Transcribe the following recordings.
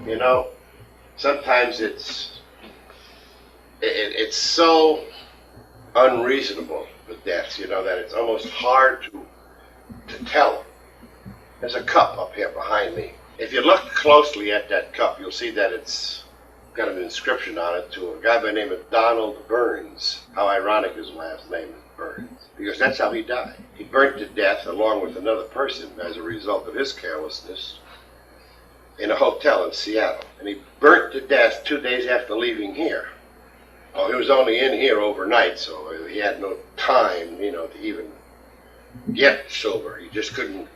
You know, sometimes it's so unreasonable, the deaths, you know, that it's almost hard to tell. There's a cup up here behind me. If you look closely at that cup, you'll see that it's got an inscription on it to a guy by the name of Donald Burns. How ironic his last name is Burns, because that's how he died. He burnt to death along with another person as a result of his carelessness in a hotel in Seattle. And he burnt to death 2 days after leaving here. Oh, he was only in here overnight, so he had no time, you know, to even get sober. He just couldn't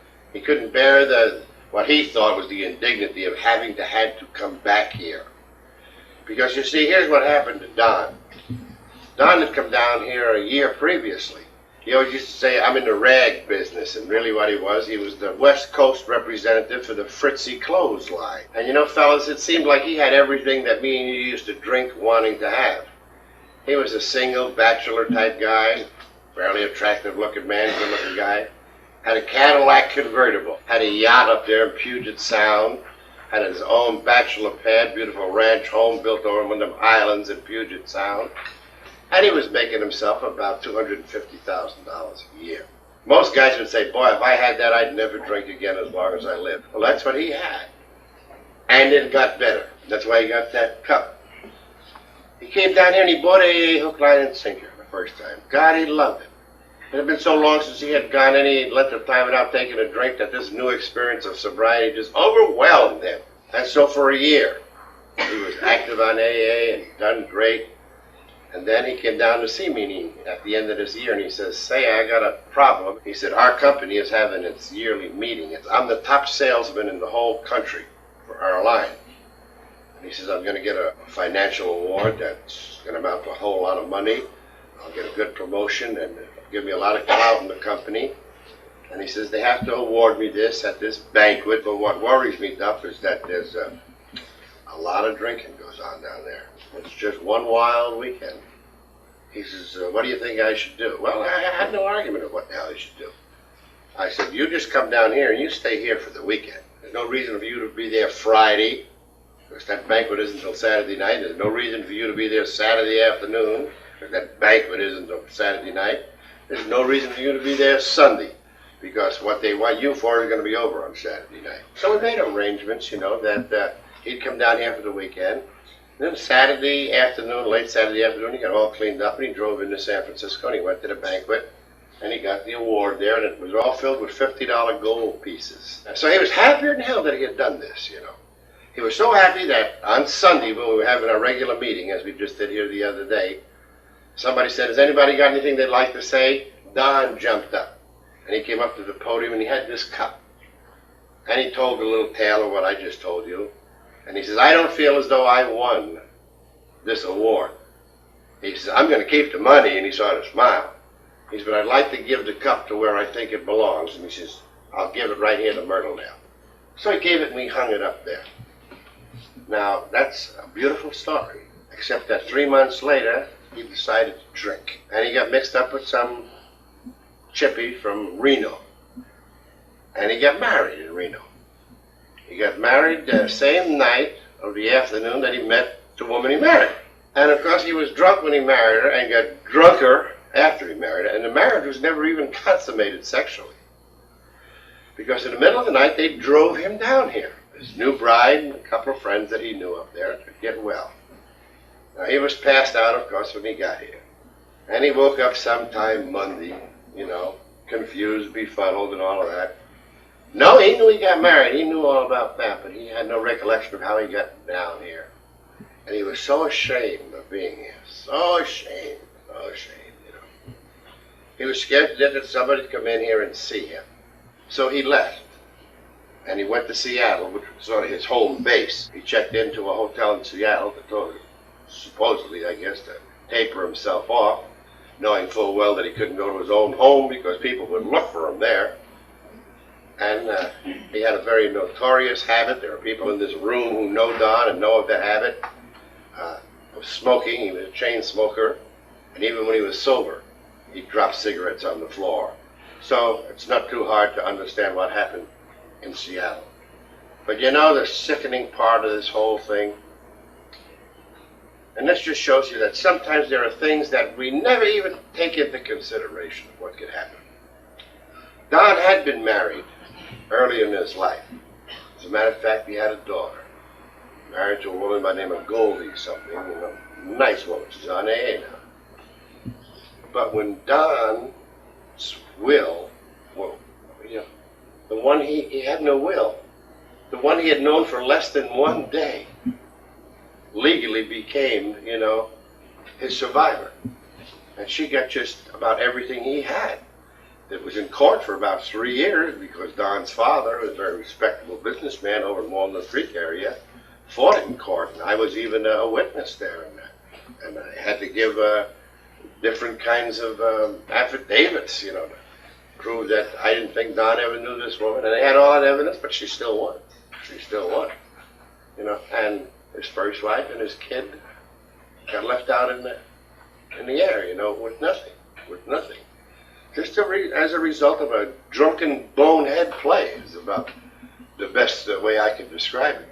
bear what he thought was the indignity of having to come back here. Because you see, here's what happened to Don. Don had come down here a year previously. He always used to say, I'm in the rag business, and really what he was the West Coast representative for the Fritzy clothes line. And you know, fellas, it seemed like he had everything that me and you used to drink wanting to have. He was a single, bachelor type guy, fairly attractive looking man, good looking guy. Had a Cadillac convertible, had a yacht up there in Puget Sound, had his own bachelor pad, beautiful ranch home built over one of them islands in Puget Sound. And he was making himself about $250,000 a year. Most guys would say, boy, if I had that, I'd never drink again as long as I lived. Well, that's what he had. And it got better. That's why he got that cup. He came down here and he bought a hook, line, and sinker the first time. God, he loved it. It had been so long since he had gone any length of time without taking a drink that this new experience of sobriety just overwhelmed him. And so for a year, he was active on AA and done great. And then he came down to see me at the end of this year, and he says, say, I got a problem. He said, our company is having its yearly meeting. I'm the top salesman in the whole country for our line. And he says, I'm going to get a financial award that's going to amount to a whole lot of money. I'll get a good promotion and give me a lot of clout in the company. And he says, they have to award me this at this banquet. But what worries me, Duff, is that there's a lot of drinking goes on down there. It's just one wild weekend. He says, what do you think I should do? Well, I had no argument of what the hell I should do. I said, you just come down here and you stay here for the weekend. There's no reason for you to be there Friday, because that banquet isn't until Saturday night. There's no reason for you to be there Saturday afternoon, because that banquet isn't until Saturday night. There's no reason for you to be there Sunday, because what they want you for is going to be over on Saturday night. So we made arrangements, you know, that he'd come down here for the weekend. Then Saturday afternoon, late Saturday afternoon, he got all cleaned up and he drove into San Francisco and he went to the banquet and he got the award there, and it was all filled with $50 gold pieces. And so he was happier than hell that he had done this, you know. He was so happy that on Sunday, when we were having our regular meeting, as we just did here the other day, somebody said, has anybody got anything they'd like to say? Don jumped up and he came up to the podium and he had this cup. And he told a little tale of what I just told you. And he says, I don't feel as though I won this award. He says, I'm going to keep the money, and he sort of smiled. He says, but I'd like to give the cup to where I think it belongs. And he says, I'll give it right here to Myrtledale. So he gave it and we hung it up there. Now, that's a beautiful story, except that 3 months later, he decided to drink. And he got mixed up with some chippy from Reno. And he got married in Reno. He got married the same night of the afternoon that he met the woman he married. And of course he was drunk when he married her and got drunker after he married her. And the marriage was never even consummated sexually. Because in the middle of the night they drove him down here. His new bride and a couple of friends that he knew up there to get well. Now he was passed out, of course, when he got here. And he woke up sometime Monday, you know, confused, befuddled and all of that. No, he knew he got married. He knew all about that, but he had no recollection of how he got down here. And he was so ashamed of being here. So ashamed, you know. He was scared to death that somebody would come in here and see him. So he left. And he went to Seattle, which was sort of his home base. He checked into a hotel in Seattle to supposedly, I guess, to taper himself off, knowing full well that he couldn't go to his own home because people would look for him there. And he had a very notorious habit. There are people in this room who know Don and know of that habit of smoking. He was a chain smoker. And even when he was sober, he dropped cigarettes on the floor. So it's not too hard to understand what happened in Seattle. But you know the sickening part of this whole thing? And this just shows you that sometimes there are things that we never even take into consideration of what could happen. Don had been married early in his life. As a matter of fact, he had a daughter. Married to a woman by the name of Goldie something, nice woman. She's on AA now. But when Don's will, the one he had no will, the one he had known for less than one day, legally became, his survivor. And she got just about everything he had. It was in court for about 3 years because Don's father, a very respectable businessman over in Walnut Creek area, fought it in court. And I was even a witness there. And I had to give different kinds of affidavits, to prove that I didn't think Don ever knew this woman. And they had all that evidence, but she still won. She still won. And his first wife and his kid got left out in the air, with nothing. Just as a result of a drunken bonehead play is about the best way I can describe it.